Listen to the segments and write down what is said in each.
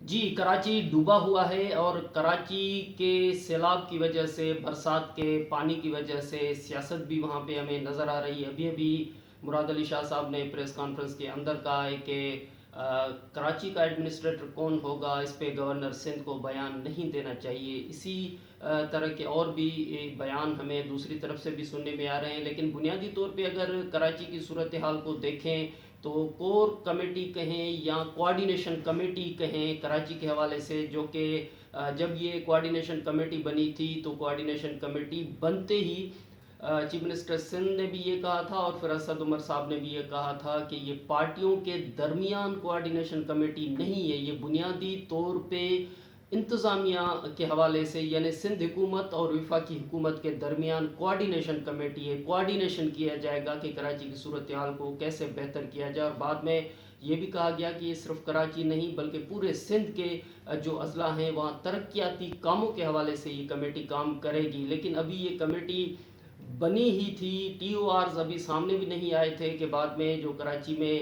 جی کراچی ڈوبا ہوا ہے، اور کراچی کے سیلاب کی وجہ سے، برسات کے پانی کی وجہ سے سیاست بھی وہاں پہ ہمیں نظر آ رہی ہے۔ ابھی ابھی مراد علی شاہ صاحب نے پریس کانفرنس کے اندر کہا ہے کہ کراچی کا ایڈمنسٹریٹر کون ہوگا اس پہ گورنر سندھ کو بیان نہیں دینا چاہیے۔ اسی طرح کے اور بھی بیان ہمیں دوسری طرف سے بھی سننے میں آ رہے ہیں، لیکن بنیادی طور پہ اگر کراچی کی صورتحال کو دیکھیں تو کور کمیٹی کہیں یا کوارڈینیشن کمیٹی کہیں کراچی کے حوالے سے، جو کہ جب یہ کوارڈینیشن کمیٹی بنی تھی تو کوارڈینیشن کمیٹی بنتے ہی چیف منسٹر سندھ نے بھی یہ کہا تھا، اور پھر اسد عمر صاحب نے بھی یہ کہا تھا کہ یہ پارٹیوں کے درمیان کوارڈینیشن کمیٹی نہیں ہے، یہ بنیادی طور پہ انتظامیہ کے حوالے سے، یعنی سندھ حکومت اور وفاقی حکومت کے درمیان کوارڈینیشن کمیٹی ہے۔ کوارڈینیشن کیا جائے گا کہ کراچی کی صورتحال کو کیسے بہتر کیا جائے، اور بعد میں یہ بھی کہا گیا کہ یہ صرف کراچی نہیں بلکہ پورے سندھ کے جو اضلاع ہیں وہاں ترقیاتی کاموں کے حوالے سے یہ کمیٹی کام کرے گی۔ لیکن ابھی یہ کمیٹی بنی ہی تھی، ٹی او آرز ابھی سامنے بھی نہیں آئے تھے، کہ بعد میں جو کراچی میں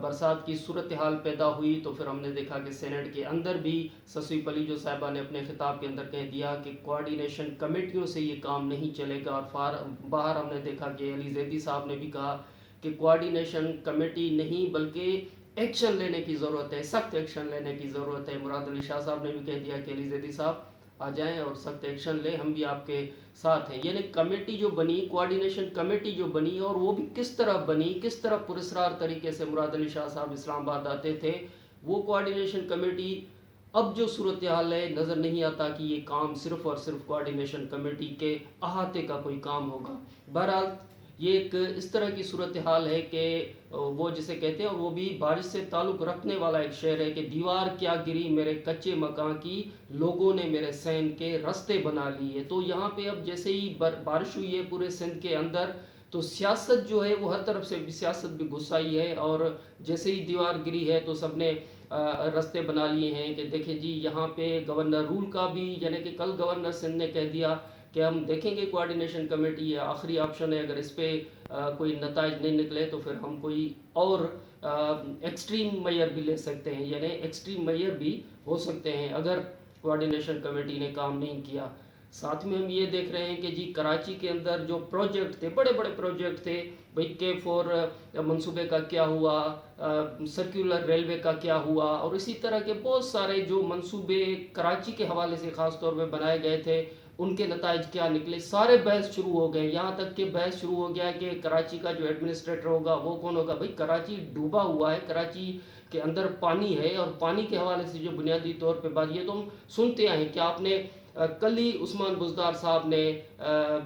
برسات کی صورتحال پیدا ہوئی تو پھر ہم نے دیکھا کہ سینٹ کے اندر بھی سسوی علی جو صاحبہ نے اپنے خطاب کے اندر کہہ دیا کہ کوارڈینیشن کمیٹیوں سے یہ کام نہیں چلے گا، اور باہر ہم نے دیکھا کہ علی زیدی صاحب نے بھی کہا کہ کوارڈینیشن کمیٹی نہیں بلکہ ایکشن لینے کی ضرورت ہے، سخت ایکشن لینے کی ضرورت ہے۔ مراد علی شاہ صاحب نے بھی کہہ دیا کہ علی زیدی صاحب آ جائیں اور سخت ایکشن لیں، ہم بھی آپ کے ساتھ ہیں۔ یعنی کمیٹی جو بنی، کوارڈینیشن کمیٹی جو بنی، اور وہ بھی کس طرح بنی، کس طرح پراسرار طریقے سے مراد علی شاہ صاحب اسلام آباد آتے تھے، وہ کوارڈینیشن کمیٹی اب جو صورتحال ہے نظر نہیں آتا کہ یہ کام صرف اور صرف کوارڈینیشن کمیٹی کے احاطے کا کوئی کام ہوگا۔ بہرحال یہ ایک اس طرح کی صورتحال ہے کہ وہ جسے کہتے ہیں، اور وہ بھی بارش سے تعلق رکھنے والا ایک شعر ہے کہ دیوار کیا گری میرے کچے مکان کی، لوگوں نے میرے سین کے رستے بنا لیے۔ تو یہاں پہ اب جیسے ہی بارش ہوئی ہے پورے سندھ کے اندر، تو سیاست جو ہے وہ ہر طرف سے سیاست بھی گھسائی ہے، اور جیسے ہی دیوار گری ہے تو سب نے رستے بنا لیے ہیں کہ دیکھیں جی یہاں پہ گورنر رول کا بھی، یعنی کہ کل گورنر سندھ نے کہہ دیا کہ ہم دیکھیں گے کوارڈینیشن کمیٹی، یہ آخری آپشن ہے، اگر اس پہ کوئی نتائج نہیں نکلے تو پھر ہم کوئی اور ایکسٹریم میئر بھی لے سکتے ہیں، یعنی ایکسٹریم میئر بھی ہو سکتے ہیں اگر کوارڈینیشن کمیٹی نے کام نہیں کیا۔ ساتھ میں ہم یہ دیکھ رہے ہیں کہ جی کراچی کے اندر جو پروجیکٹ تھے، بڑے بڑے پروجیکٹ تھے، بھئی K4 منصوبے کا کیا ہوا، سرکولر ریلوے کا کیا ہوا، اور اسی طرح کے بہت سارے جو منصوبے کراچی کے حوالے سے خاص طور پہ بنائے گئے تھے، ان کے نتائج کیا نکلے، سارے بحث شروع ہو گئے۔ یہاں تک کہ بحث شروع ہو گیا کہ کراچی کا جو ایڈمنسٹریٹر ہوگا وہ کون ہوگا۔ بھئی کراچی ڈوبا ہوا ہے، کراچی کے اندر پانی ہے، اور پانی کے حوالے سے جو بنیادی طور پہ بات، یہ تو ہم سنتے آئے ہیں کہ آپ نے کل ہی عثمان بزدار صاحب نے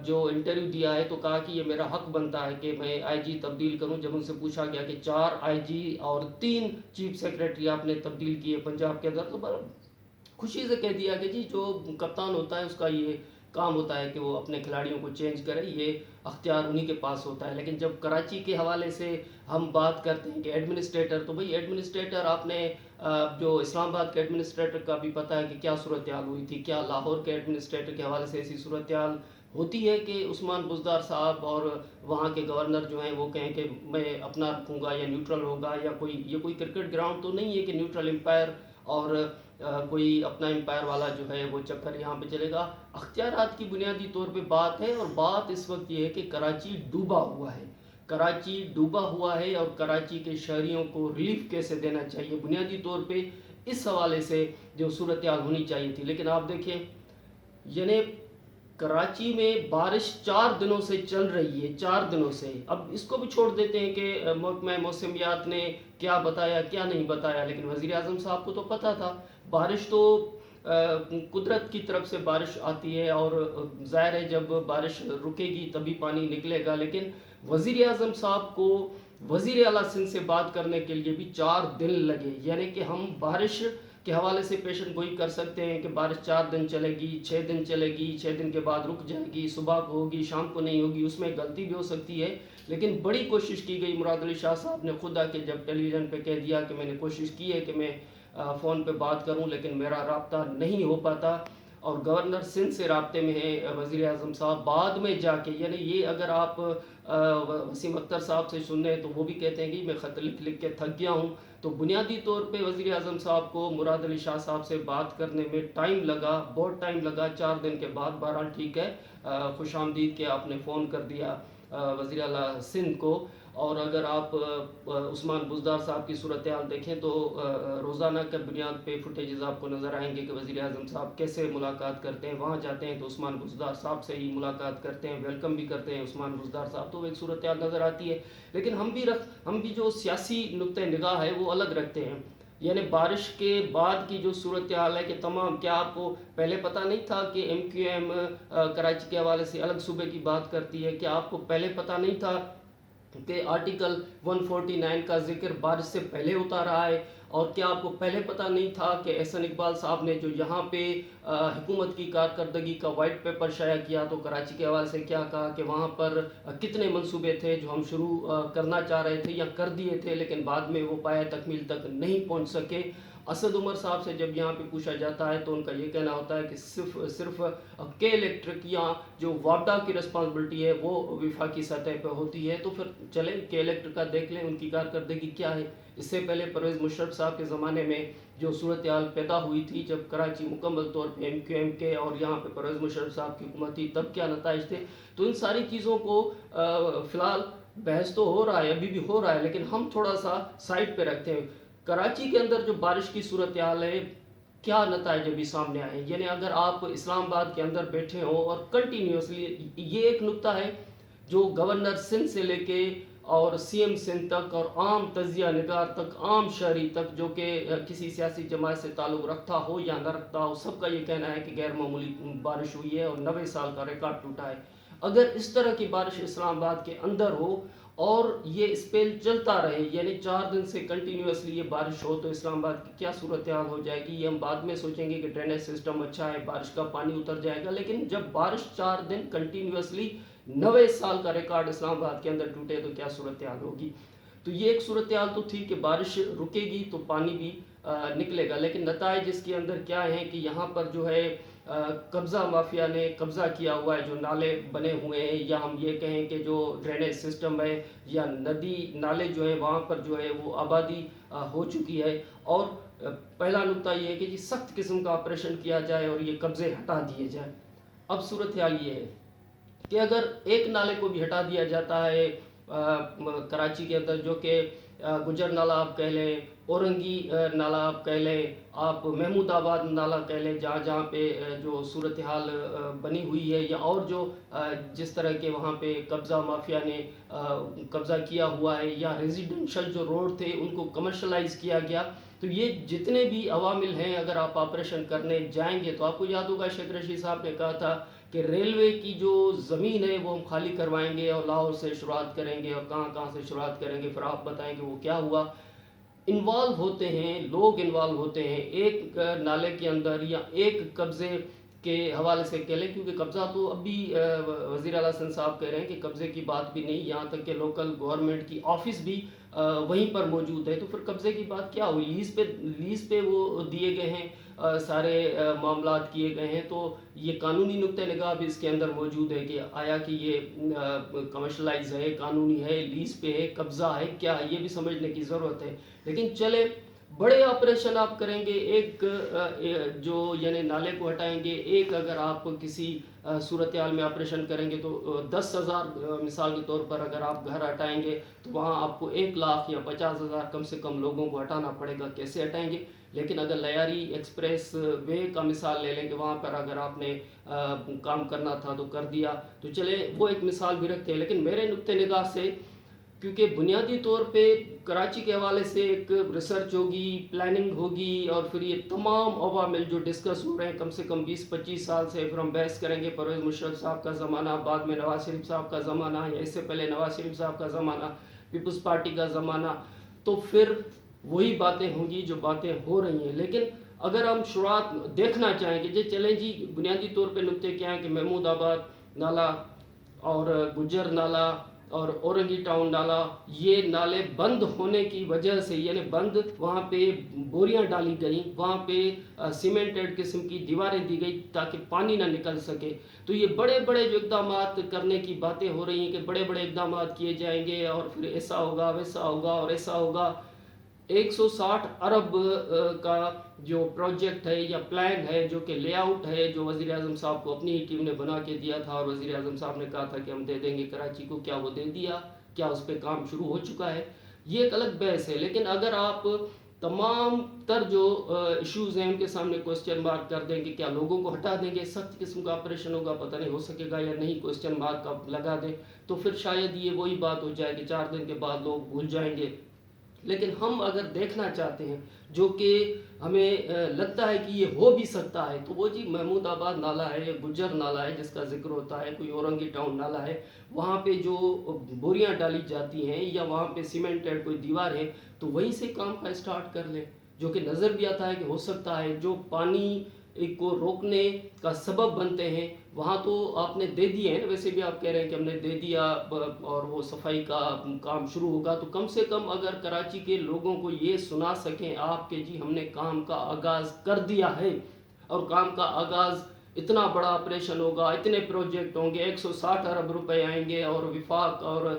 جو انٹرویو دیا ہے تو کہا کہ یہ میرا حق بنتا ہے کہ میں آئی جی تبدیل کروں۔ جب ان سے پوچھا گیا کہ 4 آئی جی اور 3 چیف سیکریٹری آپ نے تبدیل کیے پنجاب کے اندر، تو خوشی سے کہہ دیا کہ جی جو کپتان ہوتا ہے اس کا یہ کام ہوتا ہے کہ وہ اپنے کھلاڑیوں کو چینج کرے، یہ اختیار انہی کے پاس ہوتا ہے۔ لیکن جب کراچی کے حوالے سے ہم بات کرتے ہیں کہ ایڈمنسٹریٹر، تو بھئی ایڈمنسٹریٹر آپ نے جو اسلام آباد کے ایڈمنسٹریٹر کا بھی پتہ ہے کہ کیا صورتحال ہوئی تھی، کیا لاہور کے ایڈمنسٹریٹر کے حوالے سے ایسی صورتحال ہوتی ہے کہ عثمان بزدار صاحب اور وہاں کے گورنر جو ہیں وہ کہیں کہ میں اپنا رکھوں گا یا نیوٹرل ہوگا، یا یہ کوئی کرکٹ گراؤنڈ تو نہیں ہے کہ نیوٹرل امپائر اور کوئی اپنا امپائر والا جو ہے وہ چکر یہاں پہ چلے گا۔ اختیارات کی بنیادی طور پہ بات ہے، اور بات اس وقت یہ ہے کہ کراچی ڈوبا ہوا ہے، کراچی ڈوبا ہوا ہے، اور کراچی کے شہریوں کو ریلیف کیسے دینا چاہیے، بنیادی طور پہ اس حوالے سے جو صورتحال ہونی چاہیے تھی۔ لیکن آپ دیکھیں یعنی کراچی میں بارش 4 دنوں سے چل رہی ہے، 4 دنوں سے، اب اس کو بھی چھوڑ دیتے ہیں کہ محکمہ موسمیات نے کیا بتایا کیا نہیں بتایا، لیکن وزیر اعظم صاحب کو تو پتہ تھا۔ بارش تو قدرت کی طرف سے بارش آتی ہے، اور ظاہر ہے جب بارش رکے گی تبھی پانی نکلے گا، لیکن وزیر اعظم صاحب کو وزیر اعلیٰ سندھ سے بات کرنے کے لیے بھی 4 دن لگے۔ یعنی کہ ہم بارش کے حوالے سے پیشن گوئی کر سکتے ہیں کہ بارش 4 دن چلے گی، 6 دن چلے گی، 6 دن کے بعد رک جائے گی، صبح کو ہوگی شام کو نہیں ہوگی، اس میں غلطی بھی ہو سکتی ہے، لیکن بڑی کوشش کی گئی۔ مراد علی شاہ صاحب نے خود آ کے جب ٹیلی ویژن پہ کہہ دیا کہ میں نے کوشش کی ہے کہ میں فون پہ بات کروں لیکن میرا رابطہ نہیں ہو پاتا، اور گورنر سندھ سے رابطے میں ہیں وزیر اعظم صاحب، بعد میں جا کے یعنی یہ اگر آپ وسیم اختر صاحب سے سن رہے ہیں تو وہ بھی کہتے ہیں کہ میں خط لکھ لکھ کے تھک گیا ہوں. تو بنیادی طور پہ وزیر اعظم صاحب کو مراد علی شاہ صاحب سے بات کرنے میں ٹائم لگا، بہت ٹائم لگا. 4 دن کے بعد بہرحال ٹھیک ہے، خوش آمدید کہ آپ نے فون کر دیا وزیر اعلیٰ سندھ کو. اور اگر آپ عثمان بزدار صاحب کی صورتحال دیکھیں تو روزانہ کے بنیاد پہ فوٹیجز آپ کو نظر آئیں گے کہ وزیر اعظم صاحب کیسے ملاقات کرتے ہیں. وہاں جاتے ہیں تو عثمان بزدار صاحب سے ہی ملاقات کرتے ہیں، ویلکم بھی کرتے ہیں عثمان بزدار صاحب. تو ایک صورتحال نظر آتی ہے. لیکن ہم بھی جو سیاسی نقطۂ نگاہ ہے وہ الگ رکھتے ہیں. یعنی بارش کے بعد کی جو صورتحال ہے کہ تمام، کیا آپ کو پہلے پتہ نہیں تھا کہ ایم کیو ایم کراچی کے حوالے سے الگ صوبے کی بات کرتی ہے؟ کیا آپ کو پہلے پتہ نہیں تھا کہ آرٹیکل 149 کا ذکر بارش سے پہلے ہوتا رہا ہے؟ اور کیا آپ کو پہلے پتہ نہیں تھا کہ احسن اقبال صاحب نے جو یہاں پہ حکومت کی کارکردگی کا وائٹ پیپر شائع کیا تو کراچی کے حوالے سے کیا کہا کہ وہاں پر کتنے منصوبے تھے جو ہم شروع کرنا چاہ رہے تھے یا کر دیے تھے لیکن بعد میں وہ پایہ تکمیل تک نہیں پہنچ سکے. اسد عمر صاحب سے جب یہاں پہ پوچھا جاتا ہے تو ان کا یہ کہنا ہوتا ہے کہ صرف کے الیکٹرک یا جو واپڈا کی رسپانسبلٹی ہے وہ وفاقی سطح پہ ہوتی ہے. تو پھر چلیں کے الیکٹرک کا دیکھ لیں ان کی کارکردگی کیا ہے. اس سے پہلے پرویز مشرف صاحب کے زمانے میں جو صورتحال پیدا ہوئی تھی جب کراچی مکمل طور پہ ایم کیو ایم کے اور یہاں پہ پرویز مشرف صاحب کی حکومت تھی، تب کیا نتائج تھے. تو ان ساری چیزوں کو فی الحال بحث تو ہو رہا ہے، ابھی بھی ہو رہا ہے، لیکن ہم تھوڑا سا سائڈ پہ رکھتے ہیں. کراچی کے اندر جو بارش کی صورتحال ہے، کیا نتائج ابھی سامنے آئے. یعنی اگر آپ اسلام آباد کے اندر بیٹھے ہوں اور کنٹینیوسلی، یہ ایک نقطہ ہے جو گورنر سندھ سے لے کے اور سی ایم سندھ تک اور عام تجزیہ نگار تک، عام شہری تک جو کہ کسی سیاسی جماعت سے تعلق رکھتا ہو یا نہ رکھتا ہو، سب کا یہ کہنا ہے کہ غیر معمولی بارش ہوئی ہے اور 90 سال کا ریکارڈ ٹوٹا ہے. اگر اس طرح کی بارش اسلام آباد کے اندر ہو اور یہ اسپیل چلتا رہے، یعنی 4 دن سے کنٹینیوسلی یہ بارش ہو، تو اسلام آباد کی کیا صورتحال ہو جائے گی. یہ ہم بعد میں سوچیں گے کہ ڈرینیج سسٹم اچھا ہے، بارش کا پانی اتر جائے گا. لیکن جب بارش 4 دن کنٹینیوسلی 90 سال کا ریکارڈ اسلام آباد کے اندر ٹوٹے تو کیا صورتحال ہوگی. تو یہ ایک صورتحال تو تھی کہ بارش رکے گی تو پانی بھی نکلے گا. لیکن نتائج اس کے اندر کیا ہیں کہ یہاں پر جو ہے قبضہ مافیا نے قبضہ کیا ہوا ہے. جو نالے بنے ہوئے ہیں یا ہم یہ کہیں کہ جو ڈرینیج سسٹم ہے یا ندی نالے جو ہیں وہاں پر جو ہے وہ آبادی ہو چکی ہے. اور پہلا نقطہ یہ ہے کہ جی سخت قسم کا آپریشن کیا جائے اور یہ قبضے ہٹا دیے جائیں. اب صورتحال یہ ہے کہ اگر ایک نالے کو بھی ہٹا دیا جاتا ہے کراچی کے اندر، جو کہ گجر نالہ آپ کہہ لیں، اورنگی نالہ آپ کہہ لیں، آپ محمود آباد نالہ کہہ لیں، جہاں جہاں پہ جو صورتحال بنی ہوئی ہے یا اور جو جس طرح کے وہاں پہ قبضہ مافیا نے قبضہ کیا ہوا ہے یا ریزیڈنشل جو روڈ تھے ان کو کمرشلائز کیا گیا. تو یہ جتنے بھی عوامل ہیں، اگر آپ آپریشن کرنے جائیں گے تو آپ کو یاد ہوگا شیخ رشید صاحب نے کہا تھا کہ ریلوے کی جو زمین ہے وہ ہم خالی کروائیں گے اور لاہور سے شروعات کریں گے اور کہاں سے شروعات کریں گے. پھر آپ بتائیں کہ وہ کیا ہوا. انوالو ہوتے ہیں لوگ، انوالو ہوتے ہیں ایک نالے کے اندر یا ایک قبضے کے حوالے سے کہہ لیں، کیونکہ قبضہ تو اب بھی وزیر اعلیٰ سندھ صاحب کہہ رہے ہیں کہ قبضے کی بات بھی نہیں، یہاں تک کہ لوکل گورنمنٹ کی آفس بھی وہیں پر موجود ہے. تو پھر قبضے کی بات کیا ہوئی؟ لیز پہ وہ دیے گئے ہیں، سارے معاملات کیے گئے ہیں. تو یہ قانونی نقطۂ نگاہ بھی اس کے اندر موجود ہے کہ آیا کہ یہ کمرشلائز ہے، قانونی ہے، لیز پہ ہے، قبضہ ہے، کیا ہے، یہ بھی سمجھنے کی ضرورت ہے. لیکن چلے بڑے آپریشن آپ کریں گے، ایک جو یعنی نالے کو ہٹائیں گے، ایک اگر آپ کسی صورتحال میں آپریشن کریں گے تو 10,000 مثال کے طور پر اگر آپ گھر ہٹائیں گے تو وہاں آپ کو 1 لاکھ یا 50,000 کم سے کم لوگوں کو ہٹانا پڑے گا. کیسے ہٹائیں گے؟ لیکن اگر لیاری ایکسپریس وے کا مثال لے لیں کہ وہاں پر اگر آپ نے کام کرنا تھا تو کر دیا، تو چلے وہ ایک مثال بھی رکھتے ہیں. لیکن میرے نقطۂ نگاہ سے، کیونکہ بنیادی طور پہ کراچی کے حوالے سے ایک ریسرچ ہوگی، پلاننگ ہوگی، اور پھر یہ تمام عوامل جو ڈسکس ہو رہے ہیں کم سے کم 20-25 سال سے، پھر ہم بحث کریں گے پرویز مشرف صاحب کا زمانہ، بعد میں نواز شریف صاحب کا زمانہ، یا اس سے پہلے نواز شریف صاحب کا زمانہ، پیپلز پارٹی کا زمانہ، تو پھر وہی باتیں ہوں گی جو باتیں ہو رہی ہیں. لیکن اگر ہم شروعات دیکھنا چاہیں کہ جی چلیں جی بنیادی طور پہ نقطے کیا ہیں کہ محمود آباد نالہ اور گجر نالہ اور اورنگی ٹاؤن نالا، یہ نالے بند ہونے کی وجہ سے، یعنی بند، وہاں پہ بوریاں ڈالی گئیں، وہاں پہ سیمنٹڈ قسم کی دیواریں دی گئی تاکہ پانی نہ نکل سکے. تو یہ بڑے بڑے جو اقدامات کرنے کی باتیں ہو رہی ہیں کہ بڑے بڑے اقدامات کیے جائیں گے اور پھر ایسا ہوگا، ویسا ہوگا اور ایسا ہوگا. 160 ارب کا جو پروجیکٹ ہے یا پلان ہے، جو کہ لے آؤٹ ہے، جو وزیر اعظم صاحب کو اپنی ہی ٹیم نے بنا کے دیا تھا، اور وزیر اعظم صاحب نے کہا تھا کہ ہم دے دیں گے کراچی کو. کیا وہ دے دیا؟ کیا اس پہ کام شروع ہو چکا ہے؟ یہ ایک الگ بحث ہے. لیکن اگر آپ تمام تر جو ایشوز ہیں ان کے سامنے کوسچن مارک کر دیں گے، کیا لوگوں کو ہٹا دیں گے، سخت قسم کا آپریشن ہوگا، پتہ نہیں ہو سکے گا یا نہیں، کوسچن مارک آپ لگا دیں، تو پھر شاید یہ وہی بات ہو جائے کہ 4 دن کے بعد لوگ بھول جائیں گے. لیکن ہم اگر دیکھنا چاہتے ہیں، جو کہ ہمیں لگتا ہے کہ یہ ہو بھی سکتا ہے، تو وہ جی محمود آباد نالا ہے، گجر نالا ہے جس کا ذکر ہوتا ہے، کوئی اورنگی ٹاؤن نالا ہے، وہاں پہ جو بوریاں ڈالی جاتی ہیں یا وہاں پہ سیمنٹڈ کوئی دیوار ہے، تو وہیں سے کام کا اسٹارٹ کر لیں. جو کہ نظر بھی آتا ہے کہ ہو سکتا ہے. جو پانی کو روکنے کا سبب بنتے ہیں وہاں تو آپ نے دے دیے ہیں، ویسے بھی آپ کہہ رہے ہیں کہ ہم نے دے دیا اور وہ صفائی کا کام شروع ہوگا. تو کم سے کم اگر کراچی کے لوگوں کو یہ سنا سکیں آپ کہ جی ہم نے کام کا آغاز کر دیا ہے، اور کام کا آغاز اتنا بڑا آپریشن ہوگا، اتنے پروجیکٹ ہوں گے، 160 ارب روپے آئیں گے، اور وفاق اور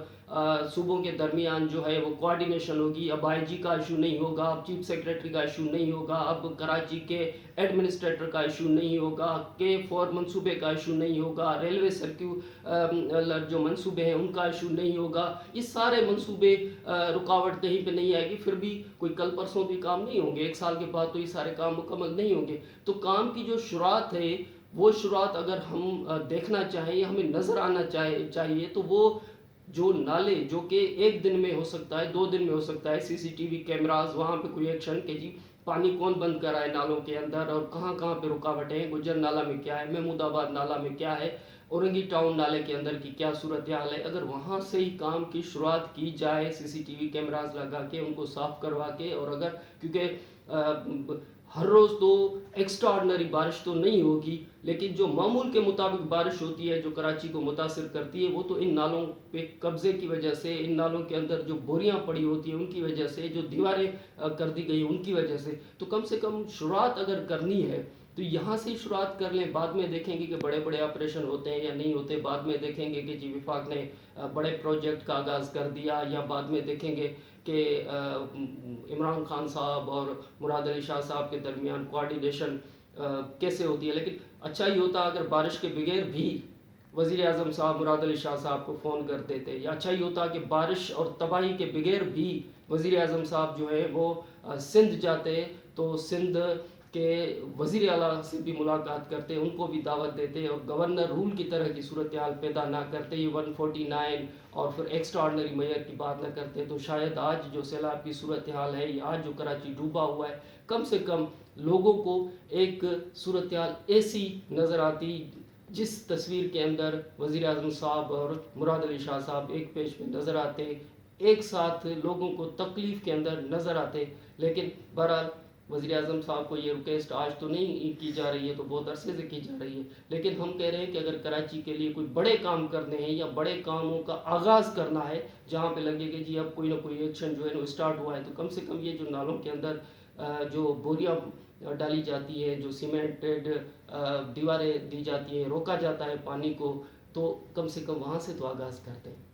صوبوں کے درمیان جو ہے وہ کوارڈینیشن ہوگی. اب آئی جی کا ایشو نہیں ہوگا، اب چیف سیکریٹری کا ایشو نہیں ہوگا، اب کراچی کے ایڈمنسٹریٹر کا ایشو نہیں ہوگا، K4 منصوبے کا ایشو نہیں ہوگا، ریلوے سرکیولر جو منصوبے ہیں ان کا ایشو نہیں ہوگا. یہ سارے منصوبے رکاوٹ کہیں پہ نہیں آئے گی. پھر بھی کوئی کل پرسوں بھی کام نہیں ہوں گے، 1 سال کے بعد تو یہ سارے کام مکمل نہیں ہوں گے. تو کام کی جو شروعات ہے، وہ شروعات اگر ہم دیکھنا چاہیں یا ہمیں نظر آنا چاہیے، تو وہ جو نالے، جو کہ 1 دن میں ہو سکتا ہے، 2 دن میں ہو سکتا ہے، CCTV کیمراز، وہاں پہ کوئی ایکشن کہ جی پانی کون بند کر رہا ہے نالوں کے اندر اور کہاں کہاں پہ رکاوٹیں ہیں، گجر نالہ میں کیا ہے، محمود آباد نالہ میں کیا ہے، اورنگی ٹاؤن نالے کے اندر کی کیا صورتحال ہے. اگر وہاں سے ہی کام کی شروعات کی جائے، CCTV کیمراز لگا کے ان کو صاف کروا کے، اور اگر کیونکہ ہر روز تو ایکسٹراڈنری بارش تو نہیں ہوگی، لیکن جو معمول کے مطابق بارش ہوتی ہے جو کراچی کو متاثر کرتی ہے، وہ تو ان نالوں پہ قبضے کی وجہ سے، ان نالوں کے اندر جو بوریاں پڑی ہوتی ہیں ان کی وجہ سے، جو دیواریں کر دی گئی ان کی وجہ سے. تو کم سے کم شروعات اگر کرنی ہے تو یہاں سے شروعات کر لیں. بعد میں دیکھیں گے کہ بڑے بڑے آپریشن ہوتے ہیں یا نہیں ہوتے، بعد میں دیکھیں گے کہ جی وفاق نے بڑے پروجیکٹ کا آغاز کر دیا، یا بعد میں دیکھیں گے کہ عمران خان صاحب اور مراد علی شاہ صاحب کے درمیان کوارڈینیشن کیسے ہوتی ہے. لیکن اچھا ہی ہوتا اگر بارش کے بغیر بھی وزیر اعظم صاحب مراد علی شاہ صاحب کو فون کر دیتے، یا اچھا ہی ہوتا کہ بارش اور تباہی کے بغیر بھی وزیر اعظم صاحب جو ہے وہ سندھ جاتے، تو سندھ کے وزیر اعلیٰ سے بھی ملاقات کرتے، ان کو بھی دعوت دیتے، اور گورنر رول کی طرح کی صورتحال پیدا نہ کرتے، یہ 149 اور پھر ایکسٹراڈنری میئر کی بات نہ کرتے، تو شاید آج جو سیلاب کی صورتحال ہے، یا آج جو کراچی ڈوبا ہوا ہے، کم سے کم لوگوں کو ایک صورتحال ایسی نظر آتی جس تصویر کے اندر وزیر اعظم صاحب اور مراد علی شاہ صاحب ایک پیج پہ نظر آتے، ایک ساتھ لوگوں کو تکلیف کے اندر نظر آتے. لیکن بہرحال وزیر اعظم صاحب کو یہ ریکویسٹ آج تو نہیں کی جا رہی ہے، تو بہت عرصے سے کی جا رہی ہے. لیکن ہم کہہ رہے ہیں کہ اگر کراچی کے لیے کوئی بڑے کام کرنے ہیں یا بڑے کاموں کا آغاز کرنا ہے، جہاں پہ لگے کہ جی اب کوئی نہ کوئی ایکشن جو ہے نا اسٹارٹ ہوا ہے، تو کم سے کم یہ جو نالوں کے اندر جو بوریاں ڈالی جاتی ہے، جو سیمنٹڈ دیواریں دی جاتی ہیں، روکا جاتا ہے پانی کو، تو کم سے کم وہاں سے تو آغاز کرتے ہیں.